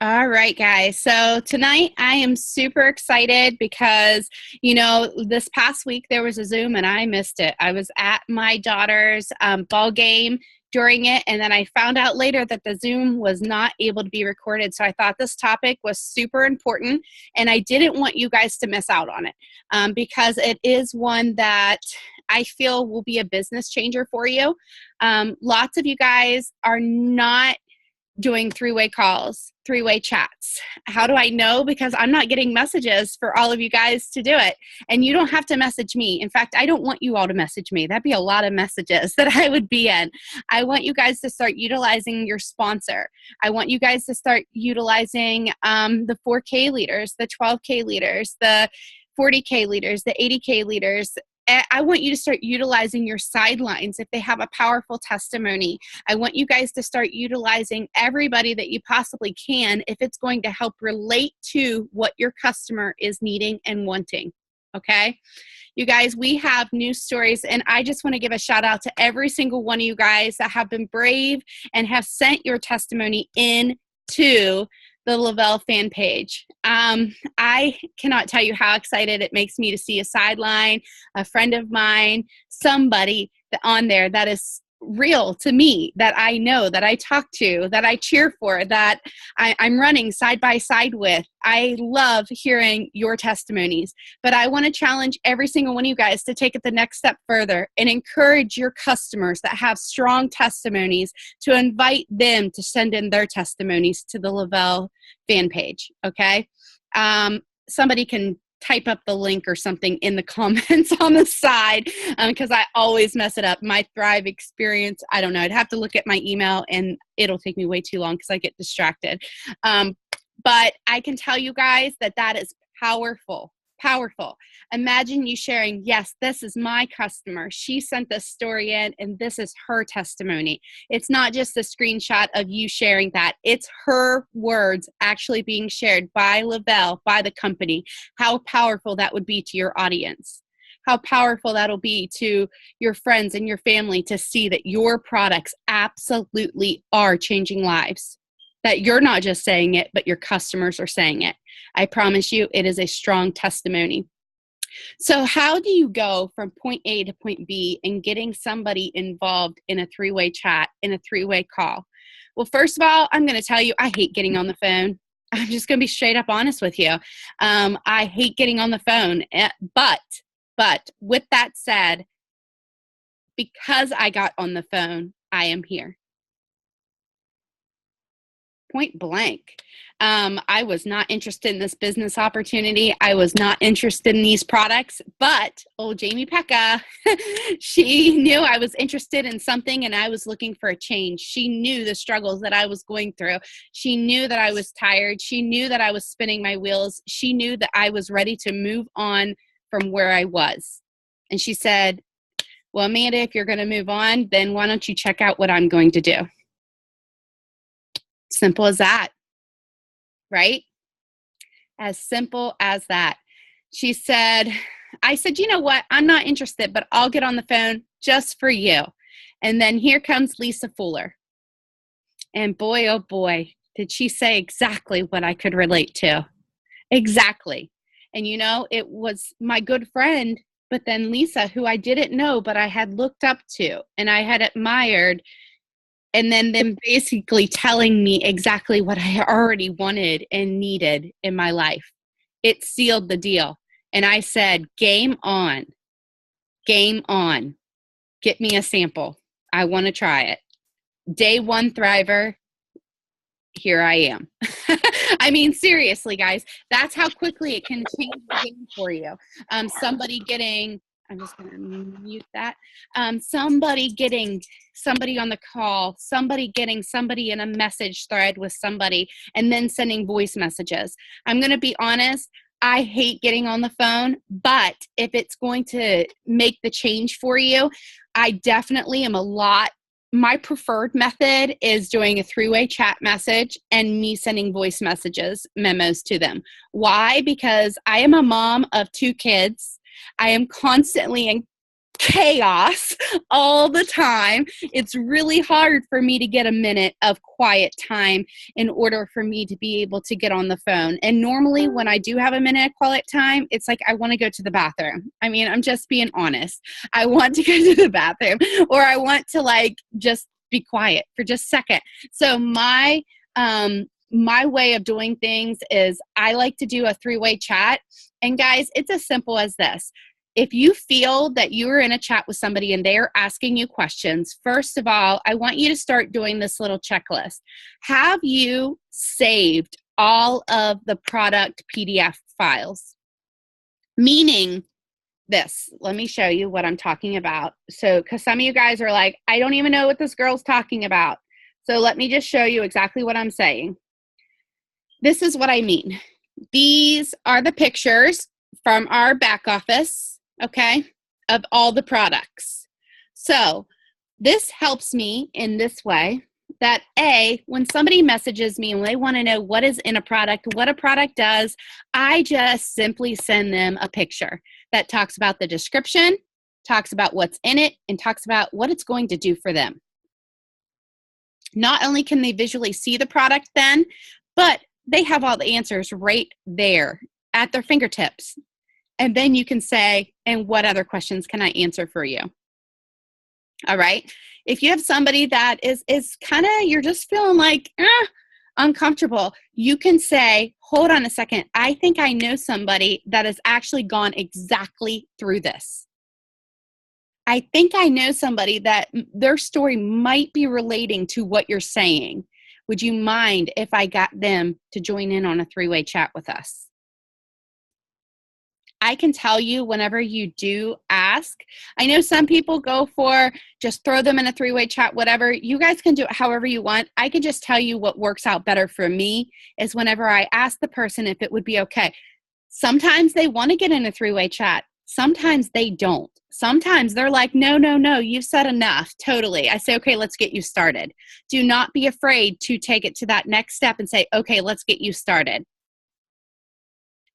All right, guys. So tonight I am super excited because, this past week there was a Zoom and I missed it. I was at my daughter's ball game during it, and then I found out later that the Zoom was not able to be recorded. So I thought this topic was super important, and I didn't want you guys to miss out on it because it is one that I feel will be a business changer for you. Lots of you guys are not doing three-way calls, three-way chats. How do I know? Because I'm not getting messages for all of you guys to do it. And you don't have to message me. In fact, I don't want you all to message me. That'd be a lot of messages that I would be in. I want you guys to start utilizing your sponsor. I want you guys to start utilizing the 4K leaders, the 12K leaders, the 40K leaders, the 80K leaders. I want you to start utilizing your sidelines if they have a powerful testimony. I want you guys to start utilizing everybody that you possibly can if it's going to help relate to what your customer is needing and wanting. Okay? You guys, we have news stories, and I just want to give a shout out to every single one of you guys that have been brave and have sent your testimony in to the Lavelle fan page. I cannot tell you how excited it makes me to see a sideline, a friend of mine, somebody on there that is real to me, that I know, that I talk to, that I cheer for, that I'm running side by side with. I love hearing your testimonies, but I want to challenge every single one of you guys to take it the next step further and encourage your customers that have strong testimonies to invite them to send in their testimonies to the Lavelle fan page. Okay. Somebody can type up the link or something in the comments on the side because I always mess it up. My Thrive experience, I don't know. I'd have to look at my email and it'll take me way too long because I get distracted. But I can tell you guys that is powerful. Powerful. Imagine you sharing, yes, this is my customer. She sent this story in and this is her testimony. It's not just a screenshot of you sharing that. It's her words actually being shared by Lavelle, by the company. How powerful that would be to your audience. How powerful that'll be to your friends and your family to see that your products absolutely are changing lives. That you're not just saying it, but your customers are saying it. I promise you, it is a strong testimony. So how do you go from point A to point B and getting somebody involved in a three-way chat, in a three-way call? Well, first of all, I'm going to tell you, I hate getting on the phone. I'm just going to be straight up honest with you. I hate getting on the phone. But with that said, because I got on the phone, I am here. Point blank. I was not interested in this business opportunity. I was not interested in these products, but old Jamie Pekka, she knew I was interested in something and I was looking for a change. She knew the struggles that I was going through. She knew that I was tired. She knew that I was spinning my wheels. She knew that I was ready to move on from where I was. And she said, well, Amanda, if you're going to move on, then why don't you check out what I'm going to do? Simple as that, right? As simple as that. She said, I said, you know what? I'm not interested, but I'll get on the phone just for you. And then here comes Lisa Fuller. And boy, oh boy, did she say exactly what I could relate to. Exactly. And it was my good friend, but then Lisa, who I didn't know, but I had looked up to and I had admired. And then them basically telling me exactly what I already wanted and needed in my life. It sealed the deal. And I said, game on. Game on. Get me a sample. I want to try it. Day one Thriver. Here I am. I mean, seriously, guys, that's how quickly it can change the game for you. Somebody getting... I'm just going to mute that. Somebody getting somebody on the call, somebody getting somebody in a message thread with somebody, and then sending voice messages. I'm going to be honest. I hate getting on the phone, but if it's going to make the change for you, I definitely am my preferred method is doing a three-way chat message and me sending voice memos to them. Why? Because I am a mom of 2 kids. I am constantly in chaos all the time. It's really hard for me to get a minute of quiet time in order for me to be able to get on the phone. And normally when I do have a minute of quiet time, it's like I want to go to the bathroom. I mean, I'm just being honest. I want to go to the bathroom, or I want to like just be quiet for just a second. So my way of doing things is I like to do a 3-way chat. And guys, it's as simple as this. If you feel that you are in a chat with somebody and they're asking you questions, first of all, I want you to start doing this little checklist. Have you saved all of the product PDF files? Meaning this. Let me show you what I'm talking about. So, because some of you guys are like, I don't even know what this girl's talking about. So let me just show you exactly what I'm saying. This is what I mean. These are the pictures from our back office, okay, of all the products. So this helps me in this way that when somebody messages me and they want to know what is in a product, what a product does, I just simply send them a picture that talks about the description, talks about what's in it, and talks about what it's going to do for them. Not only can they visually see the product then, but they have all the answers right there at their fingertips. And then you can say, and what other questions can I answer for you? All right. If you have somebody that is kind of, you're just feeling like uncomfortable, you can say, hold on a second. I think I know somebody that has actually gone exactly through this. I think I know somebody that their story might be relating to what you're saying. Would you mind if I got them to join in on a 3-way chat with us? I can tell you whenever you do ask, I know some people go for just throw them in a 3-way chat, whatever. You guys can do it however you want. I can just tell you what works out better for me is whenever I ask the person if it would be okay. Sometimes they want to get in a 3-way chat. Sometimes they don't. Sometimes they're like, no, you've said enough. Totally. I say, okay, let's get you started. Do not be afraid to take it to that next step and say, okay, let's get you started.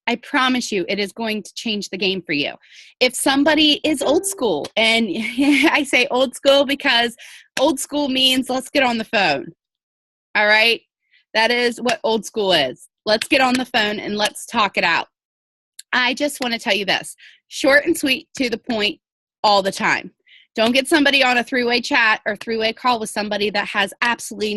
I promise you it is going to change the game for you. If somebody is old school, and I say old school because old school means let's get on the phone. All right? That is what old school is. Let's get on the phone and let's talk it out. I just want to tell you this, short and sweet, to the point, all the time. Don't get somebody on a 3-way chat or 3-way call with somebody that has absolutely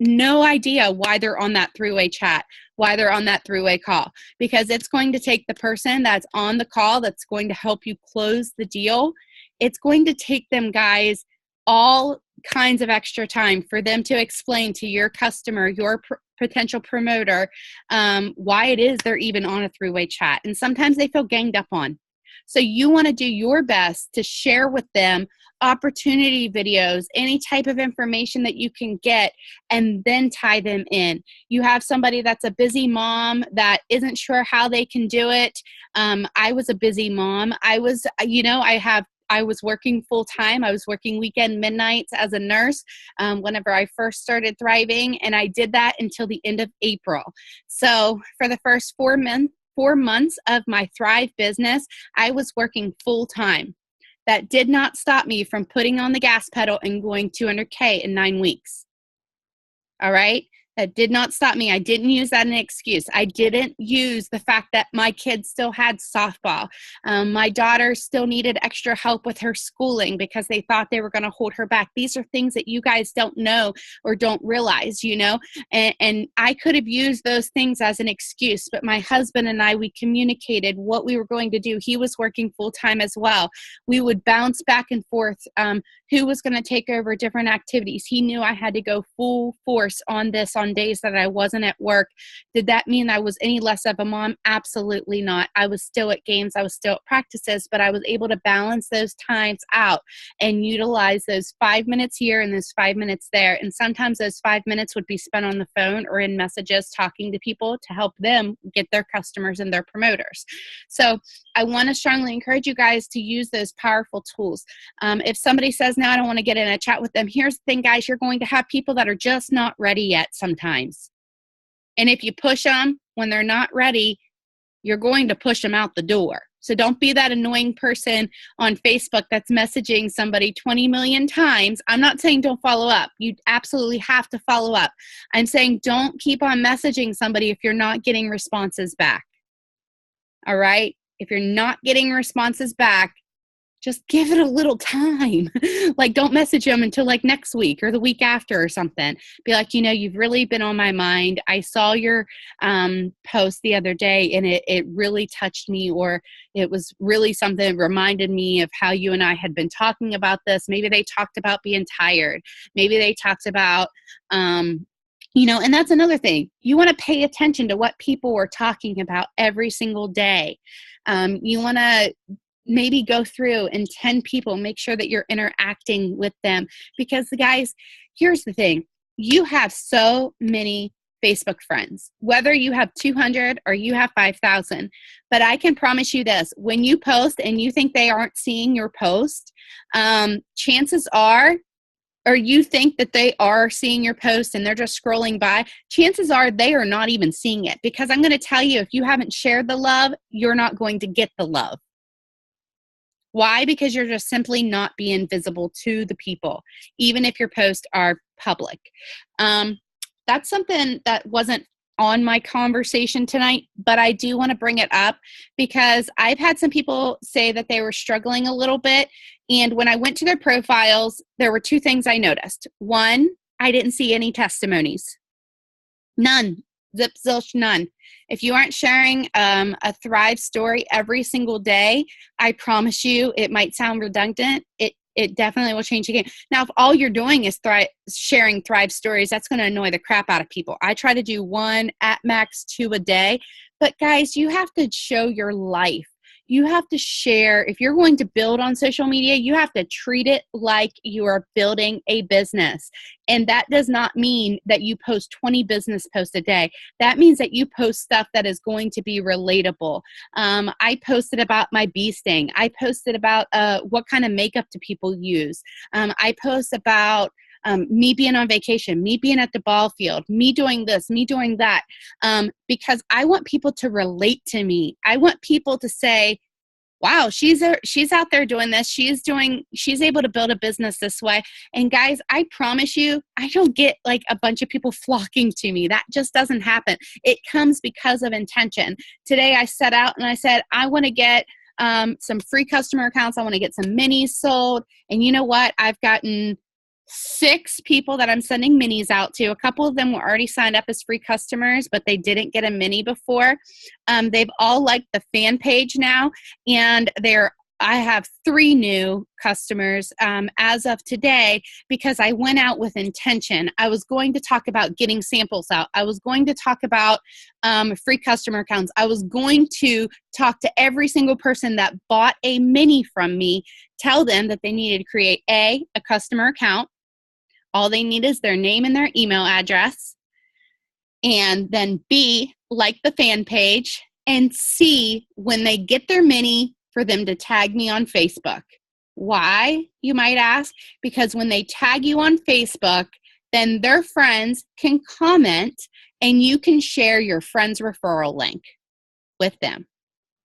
no idea why they're on that 3-way chat, why they're on that 3-way call, because it's going to take the person that's on the call that's going to help you close the deal. It's going to take them, guys, all kinds of extra time for them to explain to your customer, your potential promoter, why it is they're even on a 3-way chat. And sometimes they feel ganged up on. So you want to do your best to share with them opportunity videos, any type of information that you can get, and then tie them in. You have somebody that's a busy mom that isn't sure how they can do it. I was a busy mom. I was working full time. I was working weekend midnights as a nurse whenever I first started Thriving, and I did that until the end of April. So for the first 4 months of my Thrive business, I was working full time. That did not stop me from putting on the gas pedal and going 200K in 9 weeks. All right? That did not stop me. I didn't use that as an excuse. I didn't use the fact that my kids still had softball. My daughter still needed extra help with her schooling because they thought they were going to hold her back. These are things that you guys don't know or don't realize, and I could have used those things as an excuse, but my husband and I, we communicated what we were going to do. He was working full time as well. We would bounce back and forth who was going to take over different activities. He knew I had to go full force on this on days that I wasn't at work. Did that mean I was any less of a mom? Absolutely not. I was still at games. I was still at practices, but I was able to balance those times out and utilize those 5 minutes here and those 5 minutes there. And sometimes those 5 minutes would be spent on the phone or in messages talking to people to help them get their customers and their promoters. So I want to strongly encourage you guys to use those powerful tools. If somebody says, no, I don't want to get in a chat with them, here's the thing, guys, you're going to have people that are just not ready yet sometimes. And if you push them when they're not ready, you're going to push them out the door. So don't be that annoying person on Facebook that's messaging somebody 20 million times. I'm not saying don't follow up. You absolutely have to follow up. I'm saying don't keep on messaging somebody if you're not getting responses back. All right? If you're not getting responses back, just give it a little time. Like, don't message them until like next week or the week after or something. Be like, you've really been on my mind. I saw your post the other day and it really touched me, or it was really something that reminded me of how you and I had been talking about this. Maybe they talked about being tired. Maybe they talked about, and that's another thing. You want to pay attention to what people are talking about every single day. You want to maybe go through and 10 people, make sure that you're interacting with them. Because guys, here's the thing. You have so many Facebook friends, whether you have 200 or you have 5,000. But I can promise you this, when you post and you think they aren't seeing your post, chances are, or you think that they are seeing your post and they're just scrolling by, chances are they are not even seeing it. Because I'm going to tell you, if you haven't shared the love, you're not going to get the love. Why? Because you're just simply not being visible to the people, even if your posts are public. That's something that wasn't on my conversation tonight, but I do want to bring it up because I've had some people say that they were struggling a little bit. And when I went to their profiles, there were two things I noticed. One, I didn't see any testimonies. None. Zip, zilch, none. If you aren't sharing a Thrive story every single day, I promise you, it might sound redundant. It definitely will change again. Now, if all you're doing is sharing Thrive stories, that's going to annoy the crap out of people. I try to do 1 at max 2 a day. But guys, you have to show your life. You have to share. If you're going to build on social media, you have to treat it like you are building a business. And that does not mean that you post 20 business posts a day. That means that you post stuff that is going to be relatable. I posted about my bee sting. I posted about what kind of makeup do people use. I post about me being on vacation, me being at the ball field, me doing this, me doing that, because I want people to relate to me. I want people to say, wow, she's out there doing this. She's able to build a business this way. And guys, I promise you, I don't get like a bunch of people flocking to me. That just doesn't happen. It comes because of intention. Today I set out and I said, I want to get some free customer accounts. I want to get some minis sold. And you know what? I've gotten 6 people that I'm sending minis out to. A couple of them were already signed up as free customers, but they didn't get a mini before. They've all liked the fan page now, and I have 3 new customers as of today because I went out with intention. I was going to talk about getting samples out. I was going to talk about free customer accounts. I was going to talk to every single person that bought a mini from me, tell them that they needed to create a customer account. All they need is their name and their email address. And then B, like the fan page. And C, when they get their mini, for them to tag me on Facebook. Why, you might ask? Because when they tag you on Facebook, then their friends can comment and you can share your friend's referral link with them.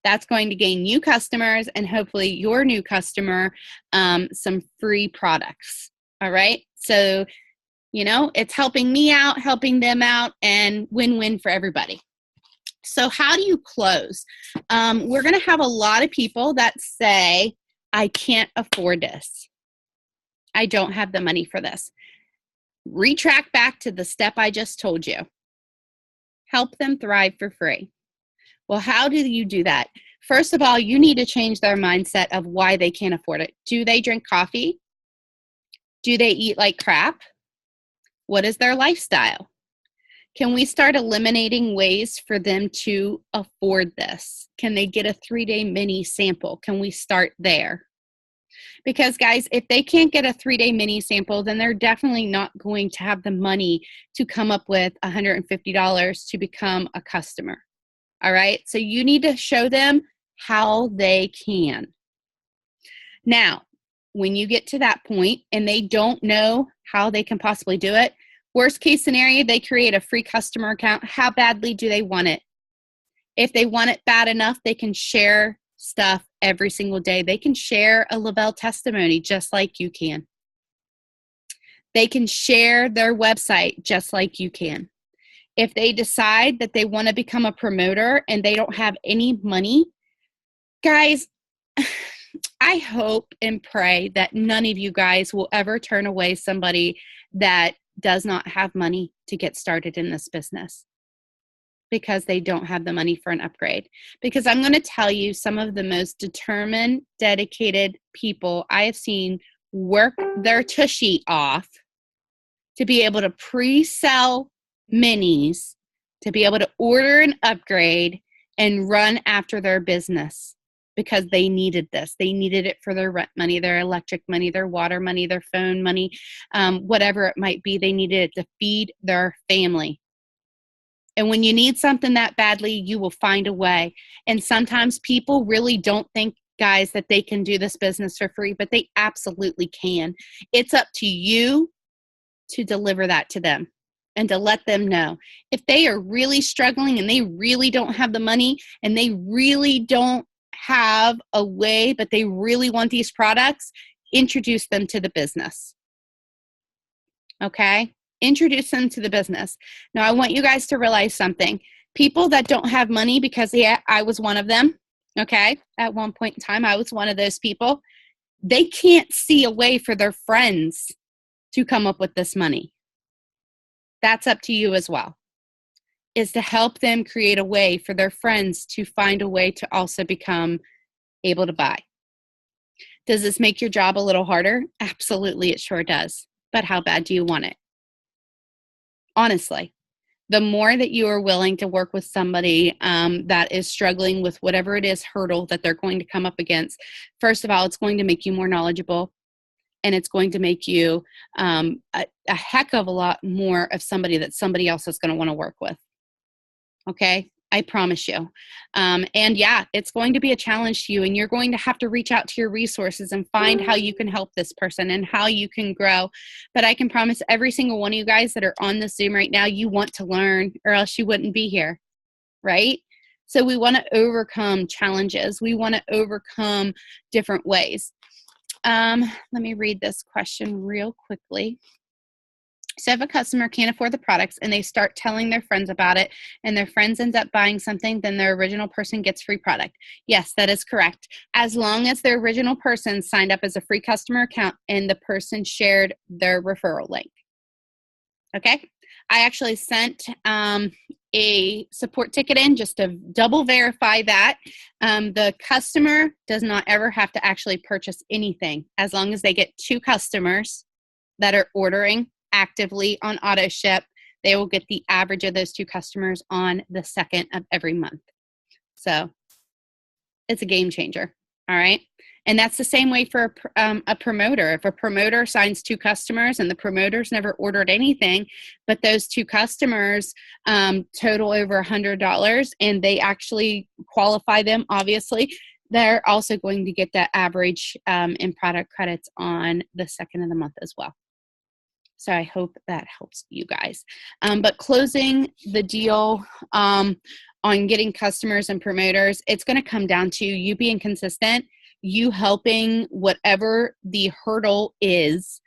That's going to gain new customers and hopefully your new customer some free products. All right. So, it's helping me out, helping them out, and win-win for everybody. So how do you close? We're going to have a lot of people that say, I can't afford this. I don't have the money for this. Retract back to the step I just told you. Help them thrive for free. Well, how do you do that? First of all, you need to change their mindset of why they can't afford it. Do they drink coffee? Do they eat like crap? What is their lifestyle? Can we start eliminating ways for them to afford this? Can they get a 3-day mini sample? Can we start there? Because guys, if they can't get a 3-day mini sample, then they're definitely not going to have the money to come up with $150 to become a customer. All right. So you need to show them how they can. Now, when you get to that point and they don't know how they can possibly do it, worst case scenario, they create a free customer account. How badly do they want it? If they want it bad enough, they can share stuff every single day. They can share a Lavelle testimony just like you can. They can share their website just like you can. If they decide that they want to become a promoter and they don't have any money, guys, I hope and pray that none of you guys will ever turn away somebody that does not have money to get started in this business because they don't have the money for an upgrade. Because I'm going to tell you, some of the most determined, dedicated people I have seen work their tushy off to be able to pre-sell minis, to be able to order an upgrade and run after their business because they needed this. They needed it for their rent money, their electric money, their water money, their phone money, whatever it might be. They needed it to feed their family. And when you need something that badly, you will find a way. And sometimes people really don't think, guys, that they can do this business for free, but they absolutely can. It's up to you to deliver that to them and to let them know. If they are really struggling and they really don't have the money and they really don't have a way, but they really want these products, introduce them to the business. Okay? Introduce them to the business. Now, I want you guys to realize something. People that don't have money, because I was one of them, okay? At one point in time, I was one of those people. They can't see a way for their friends to come up with this money. That's up to you as well, is to help them create a way for their friends to find a way to also become able to buy. Does this make your job a little harder? Absolutely, it sure does. But how bad do you want it? Honestly, the more that you are willing to work with somebody that is struggling with whatever it is hurdle that they're going to come up against, first of all, it's going to make you more knowledgeable. And it's going to make you a heck of a lot more of somebody that somebody else is going to want to work with. Okay? I promise you. And yeah, it's going to be a challenge to you, and you're going to have to reach out to your resources and find how you can help this person and how you can grow. But I can promise every single one of you guys that are on the Zoom right now, you want to learn, or else you wouldn't be here, right? So we want to overcome challenges. We want to overcome different ways. Let me read this question real quickly. So if a customer can't afford the products and they start telling their friends about it and their friends end up buying something, then their original person gets free product. Yes, that is correct. As long as the original person signed up as a free customer account and the person shared their referral link. Okay? I actually sent a support ticket in just to double verify that. The customer does not ever have to actually purchase anything as long as they get 2 customers that are ordering actively on auto ship. They will get the average of those 2 customers on the 2nd of every month. So it's a game changer. All right. And that's the same way for a promoter. If a promoter signs 2 customers and the promoters never ordered anything, but those 2 customers total over $100 and they actually qualify them, obviously, they're also going to get that average in product credits on the 2nd of the month as well. So I hope that helps you guys. But closing the deal on getting customers and promoters, it's going to come down to you being consistent, you helping whatever the hurdle is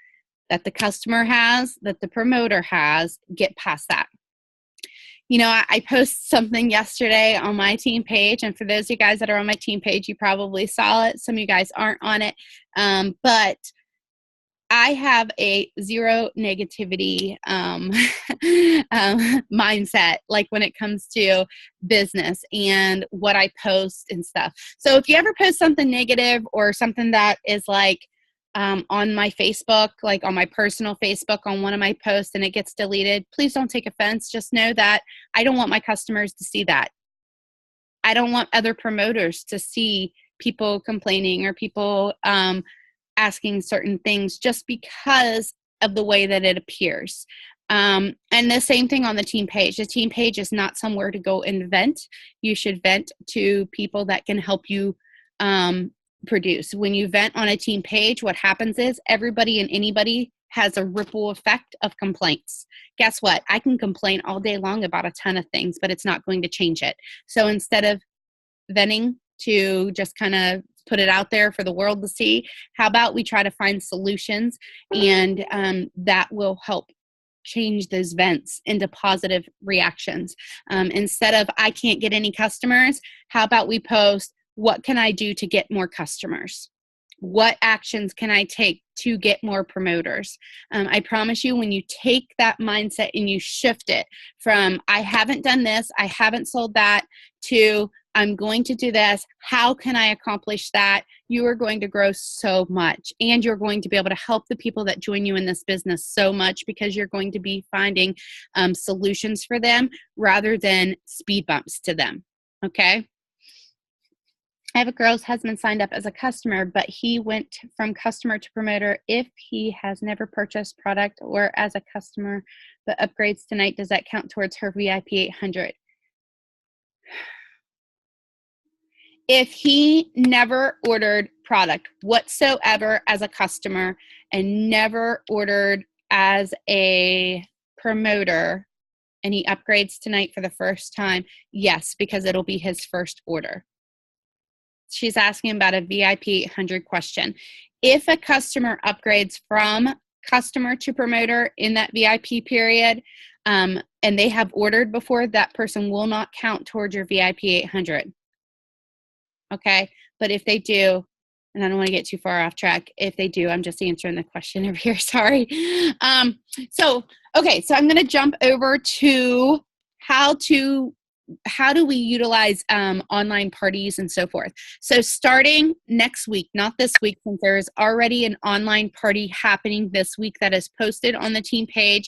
that the customer has, that the promoter has, get past that. You know, I posted something yesterday on my team page, and for those of you guys that are on my team page, you probably saw it. Some of you guys aren't on it, but I have a zero negativity mindset, like when it comes to business and what I post and stuff. So if you ever post something negative or something that is like on my Facebook, like on my personal Facebook, on one of my posts and it gets deleted, please don't take offense. Just know that I don't want my customers to see that. I don't want other promoters to see people complaining or people asking certain things just because of the way that it appears. And the same thing on the team page. The team page is not somewhere to go and vent. You should vent to people that can help you produce. When you vent on a team page, what happens is everybody and anybody has a ripple effect of complaints. Guess what? I can complain all day long about a ton of things, but it's not going to change it. So instead of venting to just kind of put it out there for the world to see. How about we try to find solutions, and that will help change those vents into positive reactions. Instead of, I can't get any customers, how about we post, what can I do to get more customers? What actions can I take to get more promoters? I promise you, when you take that mindset and you shift it from, I haven't done this, I haven't sold that, to I'm going to do this, how can I accomplish that? You are going to grow so much, and you're going to be able to help the people that join you in this business so much, because you're going to be finding solutions for them rather than speed bumps to them. Okay. I have a girl's husband signed up as a customer, but he went from customer to promoter. If he has never purchased product or as a customer but upgrades tonight, does that count towards her VIP 800? If he never ordered product whatsoever as a customer and never ordered as a promoter, and he upgrades tonight for the first time, yes, because it'll be his first order. She's asking about a VIP 800 question. If a customer upgrades from customer to promoter in that VIP period, and they have ordered before, that person will not count towards your VIP 800. Okay. But if they do, and I don't want to get too far off track, if they do, I'm just answering the question over here. Sorry. So I'm going to jump over to how do we utilize online parties and so forth. So starting next week, not this week, since there is already an online party happening this week that is posted on the team page.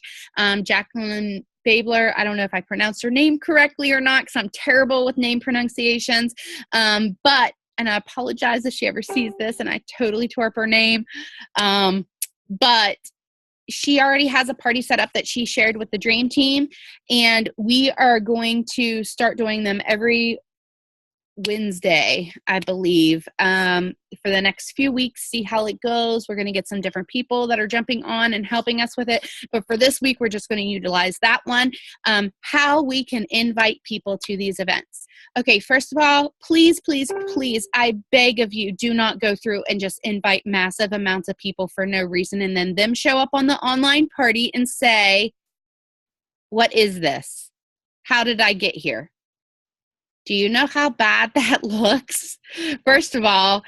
Jacqueline Babler, I don't know if I pronounced her name correctly or not, because I'm terrible with name pronunciations. But I apologize if she ever sees this and I totally tore up her name. But she already has a party set up that she shared with the Dream Team, and we are going to start doing them every Wednesday, I believe, for the next few weeks, see how it goes. We're going to get some different people that are jumping on and helping us with it. But for this week, we're just going to utilize that one, how we can invite people to these events. Okay, first of all, please, please, please, I beg of you, do not go through and just invite massive amounts of people for no reason and then them show up on the online party and say, what is this? How did I get here? Do you know how bad that looks? First of all,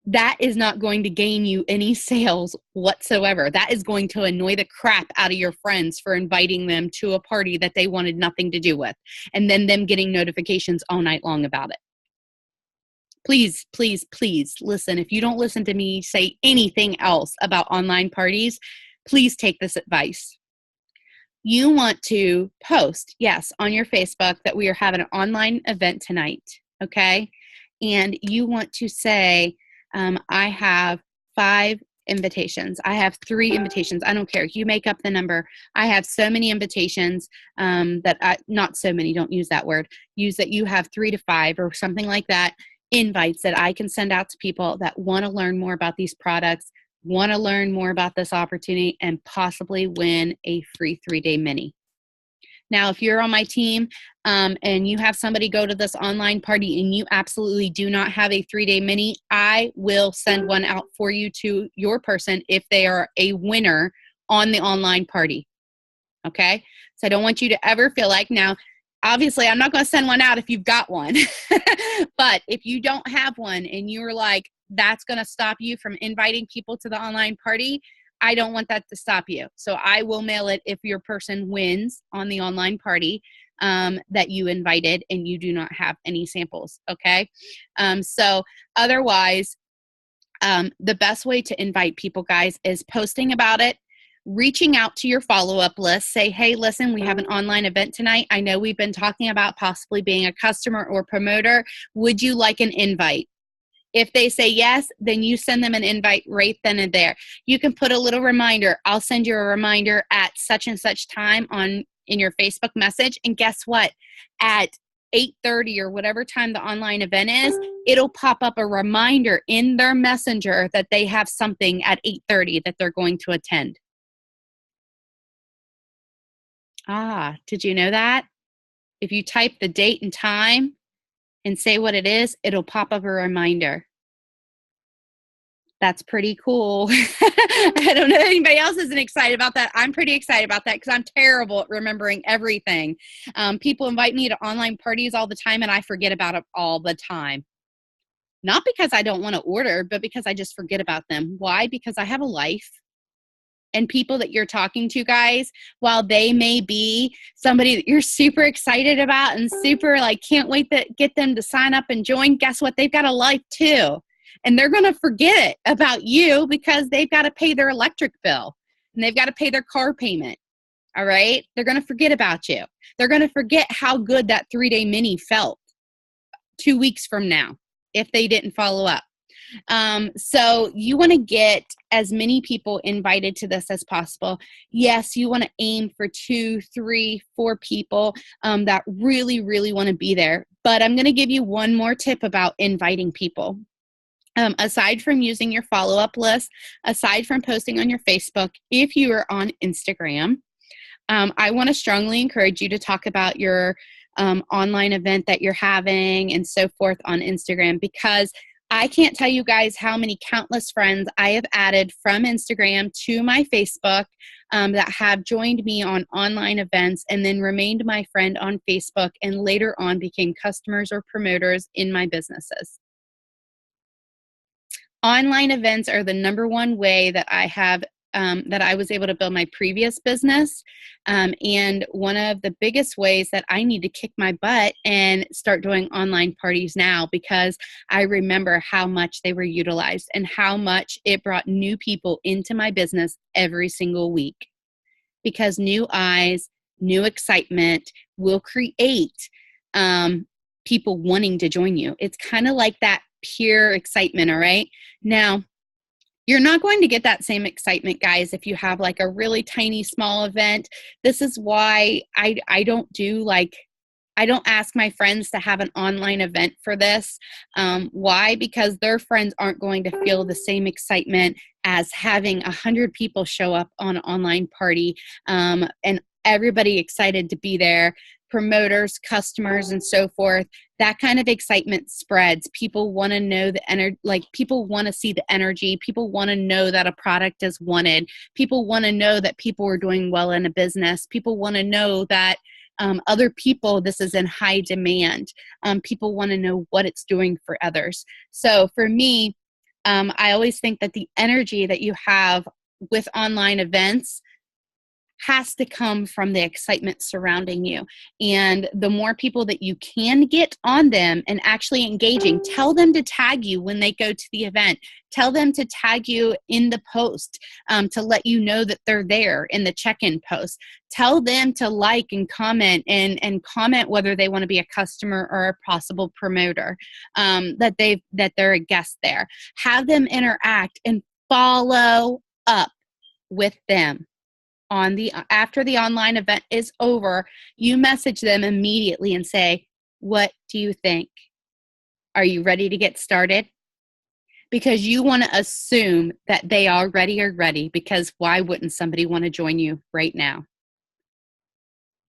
that is not going to gain you any sales whatsoever. That is going to annoy the crap out of your friends for inviting them to a party that they wanted nothing to do with, and then them getting notifications all night long about it. Please, please, please listen. If you don't listen to me say anything else about online parties, please take this advice. You want to post, yes, on your Facebook that we are having an online event tonight, okay? And you want to say, I have 5 invitations. I have 3 invitations. I don't care. You make up the number. I have so many invitations not so many, don't use that word. Use that you have 3 to 5 or something like that, invites that I can send out to people that want to learn more about these products, want to learn more about this opportunity, and possibly win a free 3-day mini. Now, if you're on my team and you have somebody go to this online party and you absolutely do not have a 3-day mini, I will send one out for you to your person if they are a winner on the online party. Okay? So I don't want you to ever feel like, now, obviously, I'm not going to send one out if you've got one. But if you don't have one and you're like, that's going to stop you from inviting people to the online party, I don't want that to stop you. So I will mail it if your person wins on the online party that you invited and you do not have any samples. Okay. So otherwise, the best way to invite people, guys, is posting about it, reaching out to your follow-up list. Say, hey, listen, we have an online event tonight. I know we've been talking about possibly being a customer or promoter. Would you like an invite? If they say yes, then you send them an invite right then and there. You can put a little reminder. I'll send you a reminder at such and such time in your Facebook message. And guess what? At 8:30 or whatever time the online event is, it'll pop up a reminder in their messenger that they have something at 8:30 that they're going to attend. Did you know that? If you type the date and time and say what it is, it'll pop up a reminder. That's pretty cool. I don't know if anybody else isn't excited about that. I'm pretty excited about that because I'm terrible at remembering everything. People invite me to online parties all the time, and I forget about it all the time. Not because I don't want to order, but because I just forget about them. Why? Because I have a life. And people that you're talking to, guys, while they may be somebody that you're super excited about and super like can't wait to get them to sign up and join, guess what? They've got a life too. And they're going to forget about you because they've got to pay their electric bill and they've got to pay their car payment. All right? They're going to forget about you. They're going to forget how good that 3-day mini felt 2 weeks from now if they didn't follow up. So you want to get as many people invited to this as possible. Yes, you want to aim for 2, 3, 4 people that really, really want to be there. But I'm going to give you one more tip about inviting people. Aside from using your follow-up list, aside from posting on your Facebook, if you are on Instagram, I want to strongly encourage you to talk about your online event that you're having and so forth on Instagram, because I can't tell you guys how many countless friends I have added from Instagram to my Facebook that have joined me on online events and then remained my friend on Facebook and later on became customers or promoters in my businesses. Online events are the number one way that I have that I was able to build my previous business. And one of the biggest ways that I need to kick my butt and start doing online parties now, because I remember how much they were utilized and how much it brought new people into my business every single week. Because new eyes, new excitement will create people wanting to join you. It's kind of like that pure excitement, all right? Now, you're not going to get that same excitement, guys, if you have like a really tiny, small event. This is why I don't ask my friends to have an online event for this. Why? Because their friends aren't going to feel the same excitement as having 100 people show up on an online party and everybody excited to be there. Promoters, customers, and so forth. That kind of excitement spreads. People want to know the energy, like people want to see the energy. People want to know that a product is wanted. People want to know that people are doing well in a business. People want to know that other people, this is in high demand. People want to know what it's doing for others. So for me, I always think that the energy that you have with online events has to come from the excitement surrounding you. And the more people that you can get on them and actually engaging, tell them to tag you when they go to the event. Tell them to tag you in the post to let you know that they're there in the check-in post. Tell them to like and comment and comment whether they want to be a customer or a possible promoter, that they're a guest there. Have them interact and follow up with them. After the online event is over, you message them immediately and say, what do you think? Are you ready to get started? Because you want to assume that they already are ready, because why wouldn't somebody want to join you right now?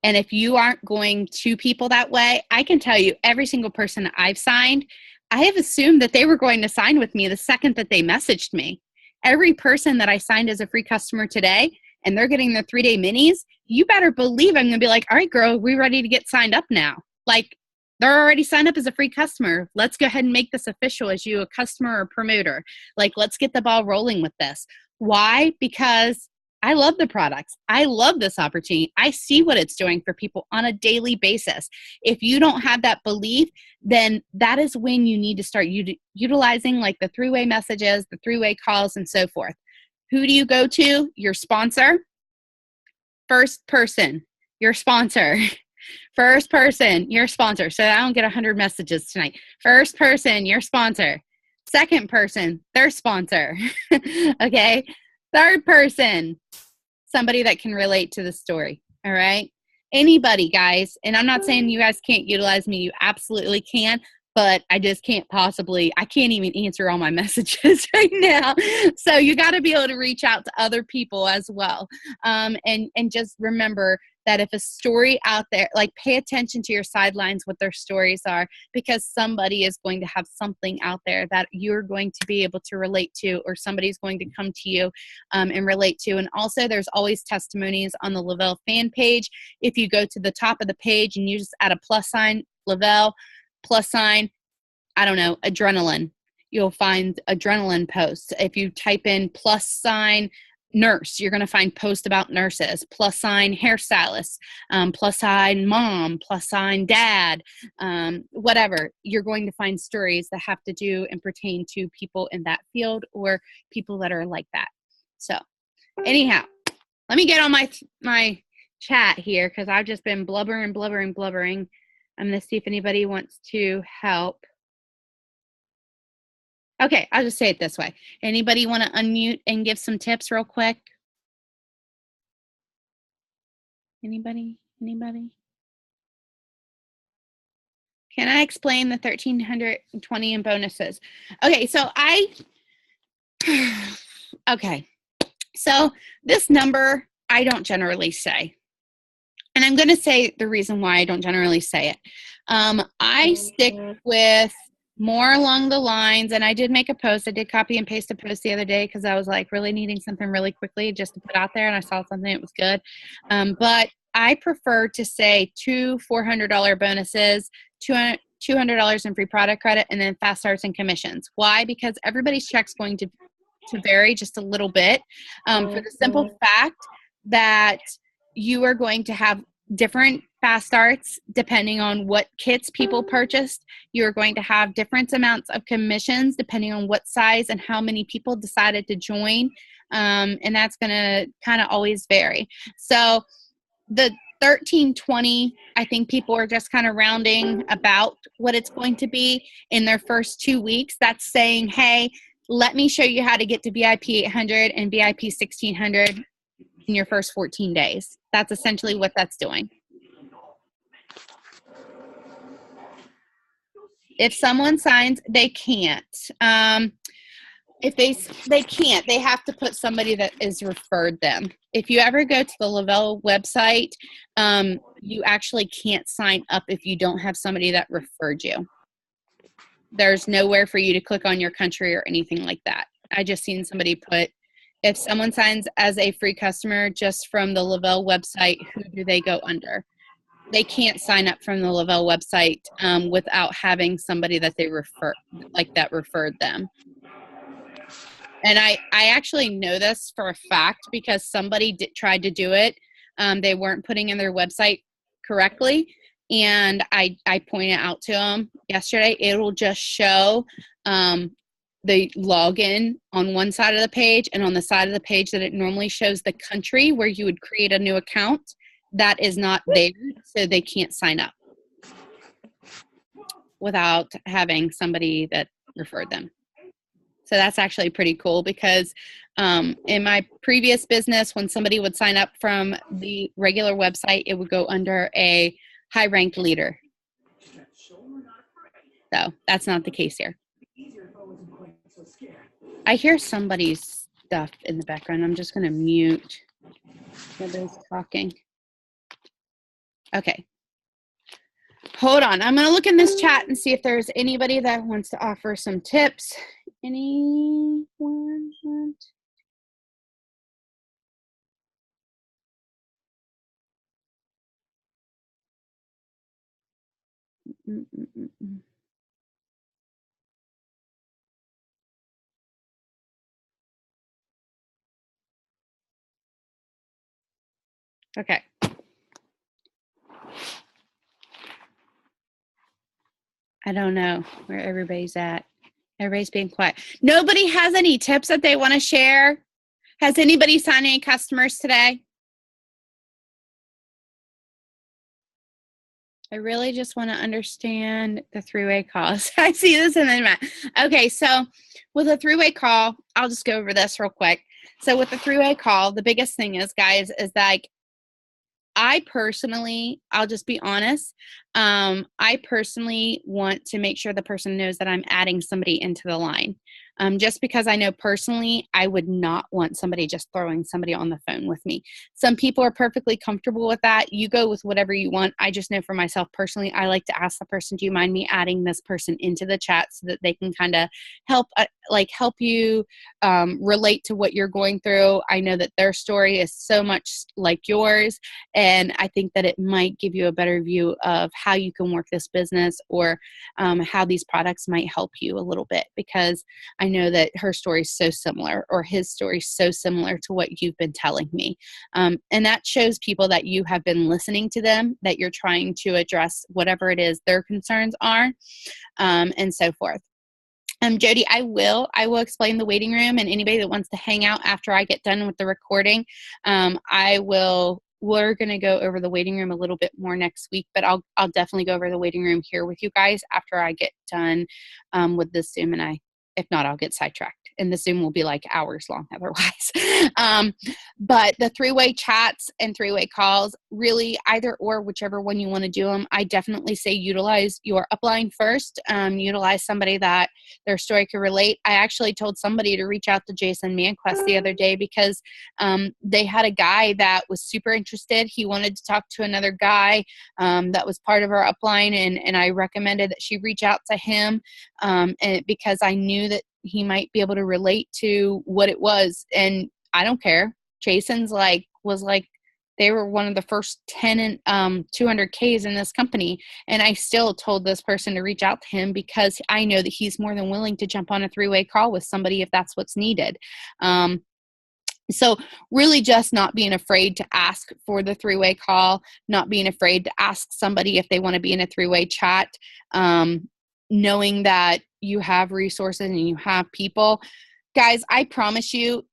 And if you aren't going to people that way, I can tell you every single person I've signed, I have assumed that they were going to sign with me the second that they messaged me. Every person that I signed as a free customer today, and they're getting their 3-day minis, you better believe I'm going to be like, all right, girl, we're ready to get signed up now. Like, they're already signed up as a free customer. Let's go ahead and make this official as you a customer or promoter. Like, let's get the ball rolling with this. Why? Because I love the products. I love this opportunity. I see what it's doing for people on a daily basis. If you don't have that belief, then that is when you need to start utilizing like the 3-way messages, the 3-way calls, and so forth. Who do you go to? Your sponsor. First person, your sponsor. First person, your sponsor. So I don't get 100 messages tonight. First person, your sponsor. Second person, their sponsor. Okay. Third person, somebody that can relate to the story. All right. Anybody, guys. And I'm not saying you guys can't utilize me. You absolutely can. But I just can't I can't even answer all my messages right now. So you got to be able to reach out to other people as well. And just remember, that if a story out there, like pay attention to your sidelines, what their stories are, because somebody is going to have something out there that you're going to be able to relate to, or somebody's going to come to you and relate to. And also there's always testimonies on the Le-Vel fan page. If you go to the top of the page and you just add a plus sign, Le-Vel, plus sign, I don't know, adrenaline, you'll find adrenaline posts. If you type in plus sign nurse, you're going to find posts about nurses, plus sign hairstylist, plus sign mom, plus sign dad, whatever. You're going to find stories that have to do and pertain to people in that field or people that are like that. So anyhow, let me get on my chat here because I've just been blubbering. I'm going to see if anybody wants to help. Okay, I'll just say it this way. Anybody want to unmute and give some tips real quick? Anybody? Can I explain the 1,320 in bonuses? Okay, so okay. So this number, I don't generally say. And I'm going to say the reason why I don't generally say it. I stick with more along the lines, and I did make a post. I did copy and paste a post the other day because I was like really needing something really quickly just to put out there, and I saw something that was good. But I prefer to say 2 $400 bonuses, $200 in free product credit, and then fast starts and commissions. Why? Because everybody's check's going to vary just a little bit for the simple fact that you are going to have different fast starts depending on what kits people purchased. You're going to have different amounts of commissions depending on what size and how many people decided to join. And that's going to kind of always vary. So the 1,320, I think people are just kind of rounding about what it's going to be in their first 2 weeks. That's saying, hey, let me show you how to get to VIP 800 and VIP 1,600 in your first 14 days. That's essentially what that's doing. If someone signs, they can't. If they can't, they have to put somebody that is referred them. If you ever go to the Le-Vel website, you actually can't sign up if you don't have somebody that referred you. There's nowhere for you to click on your country or anything like that. I just seen somebody put, if someone signs as a free customer just from the Le-Vel website, who do they go under? They can't sign up from the Le-Vel website without having somebody that they refer, like that referred them. And I actually know this for a fact because somebody tried to do it. They weren't putting in their website correctly. And I pointed out to them yesterday, it'll just show the login on one side of the page, and on the side of the page that it normally shows the country where you would create a new account, that is not there, so they can't sign up without having somebody that referred them. So that's actually pretty cool because in my previous business, when somebody would sign up from the regular website, it would go under a high-ranked leader. So that's not the case here. I hear somebody's stuff in the background. I'm just going to mute. Nobody's talking. Okay. Hold on. I'm going to look in this chat and see if there's anybody that wants to offer some tips. Anyone want? Okay. I don't know where everybody's at. Everybody's being quiet. Nobody has any tips that they want to share? Has anybody signed any customers today? I really just want to understand the three-way calls. I see this in the chat. Okay, so with a three-way call, I'll just go over this real quick. So with the three-way call, the biggest thing is, guys, is like, I personally, I'll just be honest, I personally want to make sure the person knows that I'm adding somebody into the line. Just because I know personally, I would not want somebody just throwing somebody on the phone with me. Some people are perfectly comfortable with that. You go with whatever you want. I just know for myself personally, I like to ask the person, do you mind me adding this person into the chat so that they can kind of help you relate to what you're going through. I know that their story is so much like yours, and I think that it might give you a better view of how you can work this business, or how these products might help you a little bit, because I know that her story is so similar, or his story is so similar to what you've been telling me. And that shows people that you have been listening to them, that you're trying to address whatever it is their concerns are, and so forth. Jody, I will explain the waiting room, and anybody that wants to hang out after I get done with the recording, we're going to go over the waiting room a little bit more next week, but I'll definitely go over the waiting room here with you guys after I get done with this Zoom, and if not, I'll get sidetracked, and the Zoom will be like hours long otherwise. But the three-way chats and three-way calls, really either or, whichever one you want to do them, I definitely say utilize your upline first. Utilize somebody that their story could relate. I actually told somebody to reach out to Jason Manquest the other day, because they had a guy that was super interested. He wanted to talk to another guy that was part of our upline, and I recommended that she reach out to him, and because I knew that he might be able to relate to what it was. And I don't care. Jason's was they were one of the first 10 and 200Ks in this company. And I still told this person to reach out to him, because I know that he's more than willing to jump on a three-way call with somebody if that's what's needed. So really just not being afraid to ask for the three-way call, not being afraid to ask somebody if they want to be in a three-way chat, knowing that you have resources and you have people. Guys, I promise you,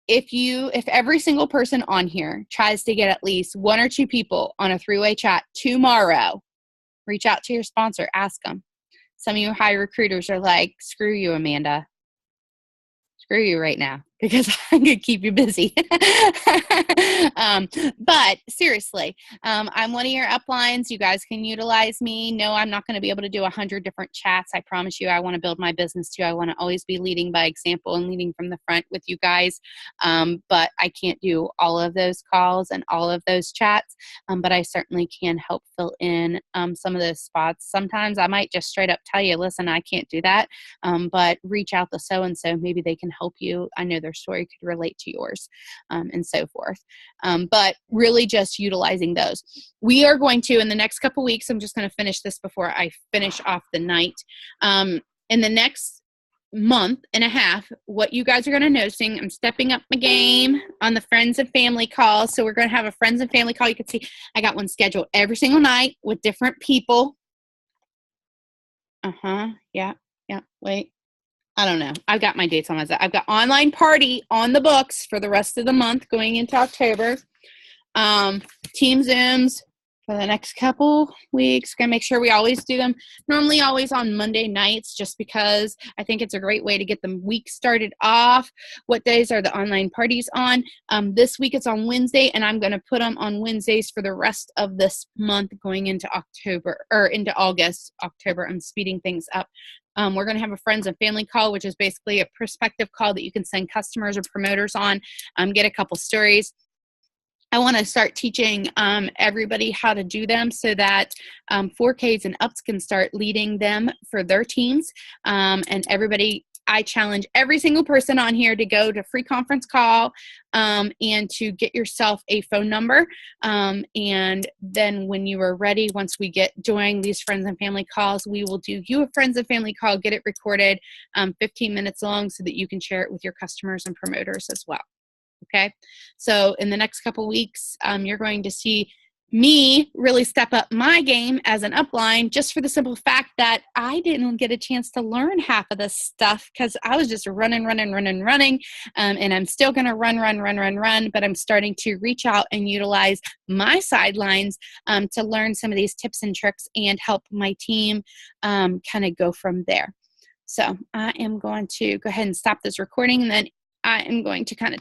if every single person on here tries to get at least one or two people on a three-way chat tomorrow, reach out to your sponsor, ask them. Some of you high recruiters are like, screw you, Amanda. Screw you right now, because I'm going to keep you busy. But seriously, I'm one of your uplines. You guys can utilize me. No, I'm not going to be able to do 100 different chats. I promise you, I want to build my business too. I want to always be leading by example and leading from the front with you guys. But I can't do all of those calls and all of those chats. But I certainly can help fill in some of those spots. Sometimes I might just straight up tell you, listen, I can't do that. But reach out to so-and-so. Maybe they can help you. I know their story could relate to yours, and so forth. But really just utilizing those. We are going to, in the next couple weeks, I'm just going to finish this before I finish off the night. In the next month and a half, what you guys are going to noticing, I'm stepping up my game on the friends and family calls. So we're going to have a friends and family call. You can see I got one scheduled every single night with different people. Yeah. Wait. I don't know. I've got my dates on my I've got online party on the books for the rest of the month going into October. Team Zooms for the next couple weeks. Gonna make sure we always do them. Normally always on Monday nights, just because I think it's a great way to get the week started off. What days are the online parties on? This week it's on Wednesday, and I'm gonna put them on Wednesdays for the rest of this month going into October, or into August. October, I'm speeding things up. We're going to have a friends and family call, which is basically a prospective call that you can send customers or promoters on, get a couple stories. I want to start teaching everybody how to do them, so that 4Ks and ups can start leading them for their teams. And everybody, I challenge every single person on here to go to free conference call and to get yourself a phone number. And then when you are ready, once we get doing these friends and family calls, we will do you a friends and family call, get it recorded 15 minutes long, so that you can share it with your customers and promoters as well. Okay. So in the next couple weeks, you're going to see me really step up my game as an upline, just for the simple fact that I didn't get a chance to learn half of this stuff, because I was just running. And I'm still going to run, but I'm starting to reach out and utilize my sidelines to learn some of these tips and tricks and help my team kind of go from there. So I am going to go ahead and stop this recording, and then I am going to kind of